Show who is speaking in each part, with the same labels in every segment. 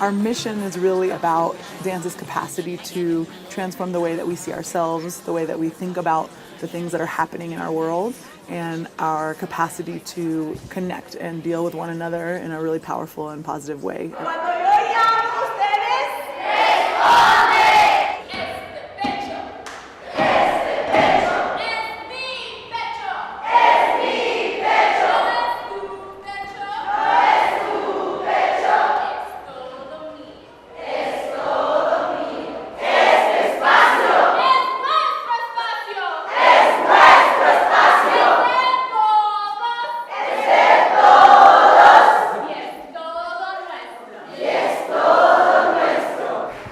Speaker 1: Our mission is really about dance's capacity to transform the way that we see ourselves, the way that we think about the things that are happening in our world, and our capacity to connect and deal with one another in a really powerful and positive way.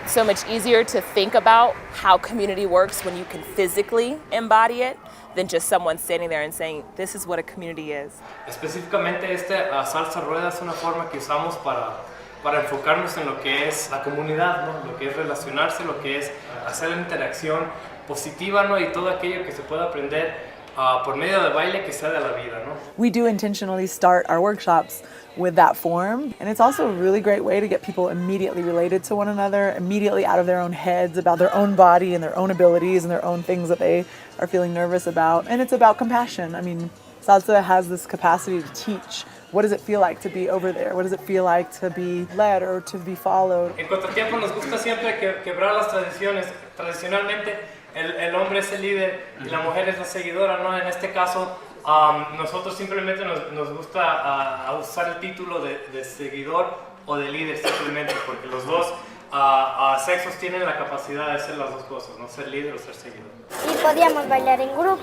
Speaker 2: So much easier to think about how community works when you can physically embody it than just someone standing there and saying, this is what a community is.
Speaker 3: Específicamente salsa rueda es una forma que usamos para enfocarnos en lo que es la comunidad, ¿no? Lo que es relacionarse, lo que es hacer la interacción positiva, ¿no? Y todo aquello que se pueda aprender por medio del baile que sea de la vida, ¿no?
Speaker 1: We do intentionally start our workshops with that form, and it's also a really great way to get people immediately related to one another, immediately out of their own heads about their own body and their own abilities and their own things that they are feeling nervous about. And it's about compassion. I mean, salsa has this capacity to teach. What does it feel like to be over there? What does it feel like to be led or to be followed?
Speaker 3: En CONTRA-TIEMPO nos gusta siempre quebrar las tradiciones. Tradicionalmente el hombre es el líder y la mujer es la seguidora, ¿no? En este caso, nosotros simplemente nos gusta usar el título de seguidor o de líder simplemente, porque los dos sexos tienen la capacidad de ser las dos cosas, ¿no? Ser líder o ser seguidor.
Speaker 4: Y podíamos bailar en grupo,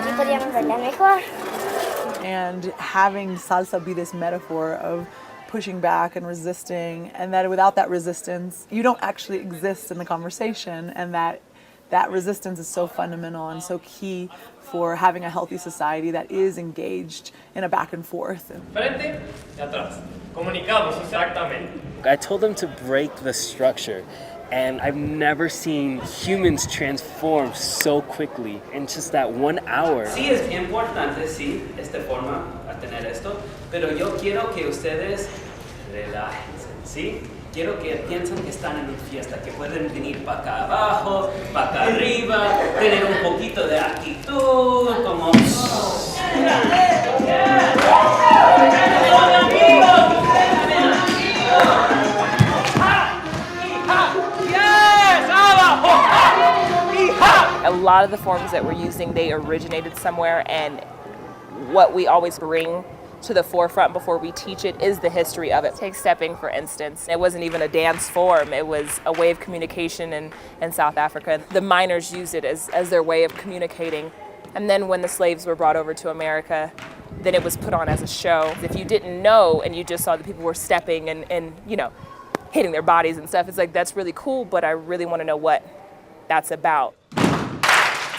Speaker 4: y podíamos bailar mejor.
Speaker 1: And having salsa be this metaphor of pushing back and resisting, and that without that resistance, you don't actually exist in the conversation, and that resistance is so fundamental and so key for having a healthy society that is engaged in a back and forth.
Speaker 3: Frente y atrás. Comunicados, exactamente.
Speaker 5: I told them to break the structure, and I've never seen humans transform so quickly in just that 1 hour.
Speaker 6: Sí, es importante, sí, esta forma a tener esto, pero yo quiero que ustedes relájense, ¿sí? Quiero que piensen que están en una fiesta, que pueden venir para acá abajo, para acá arriba, tener un poquito de actitud, como...
Speaker 2: A lot of the forms that we're using, they originated somewhere, and what we always bring to the forefront before we teach it is the history of it. Take stepping, for instance. It wasn't even a dance form. It was a way of communication in South Africa. The miners used it as their way of communicating. And then when the slaves were brought over to America, then it was put on as a show. If you didn't know and you just saw that people were stepping and you know, hitting their bodies and stuff, it's like, that's really cool, but I really want to know what that's about.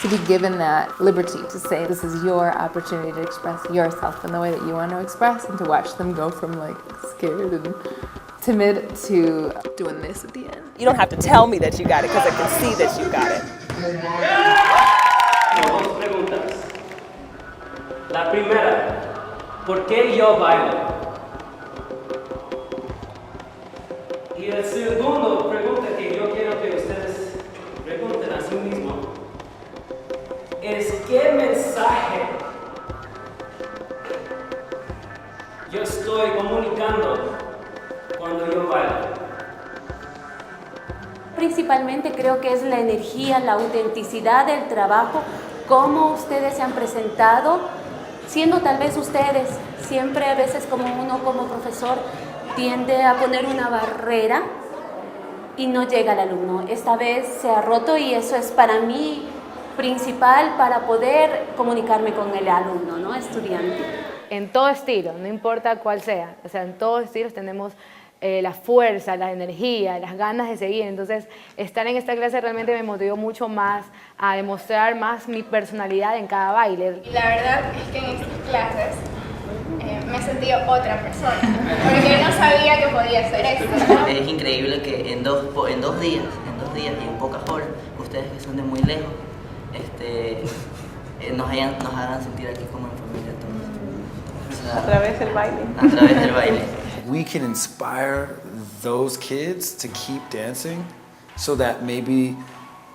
Speaker 7: To be given that liberty to say this is your opportunity to express yourself in the way that you want to express, and to watch them go from like scared and timid to doing this at the end.
Speaker 2: You don't have to tell me that you got it because I can see that you got it.
Speaker 6: Dos preguntas. La primera, ¿por qué yo bailo? Y el segundo pregunta que yo quiero que ustedes pregunten a sí mismos es qué mensaje yo estoy comunicando cuando yo bailo.
Speaker 8: Principalmente creo que es la energía, la autenticidad del trabajo, cómo ustedes se han presentado, siendo tal vez ustedes, siempre a veces como uno como profesor tiende a poner una barrera y no llega al alumno. Esta vez se ha roto y eso es para mí principal para poder comunicarme con el alumno, ¿no? Estudiante.
Speaker 9: En todo estilo, no importa cuál sea, o sea, en todos estilos tenemos la fuerza, la energía, las ganas de seguir. Entonces, estar en esta clase realmente me motivó mucho más a demostrar más mi personalidad en cada baile.
Speaker 10: Y la verdad es que en estas clases me sentí otra persona, porque no sabía que podía hacer esto, ¿no?
Speaker 11: Es increíble que en dos días y en pocas horas, ustedes que son de muy lejos, nos hagan sentir aquí como en familia todos.
Speaker 1: A través del baile.
Speaker 11: A través del baile.
Speaker 12: We can inspire those kids to keep dancing so that maybe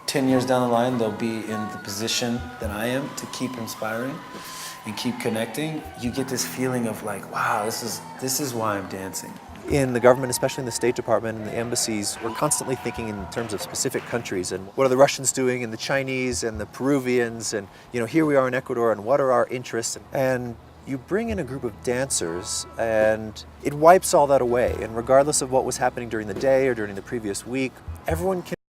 Speaker 12: 10 years down the line they'll be in the position that I am to keep inspiring and keep connecting. You get this feeling of like, wow, this is why I'm dancing.
Speaker 13: In the government, especially in the State Department and the embassies, we're constantly thinking in terms of specific countries and what are the Russians doing and the Chinese and the Peruvians and here we are in Ecuador and what are our interests. And you bring in a group of dancers and it wipes all that away. And regardless of what was happening during the day or during the previous week, everyone can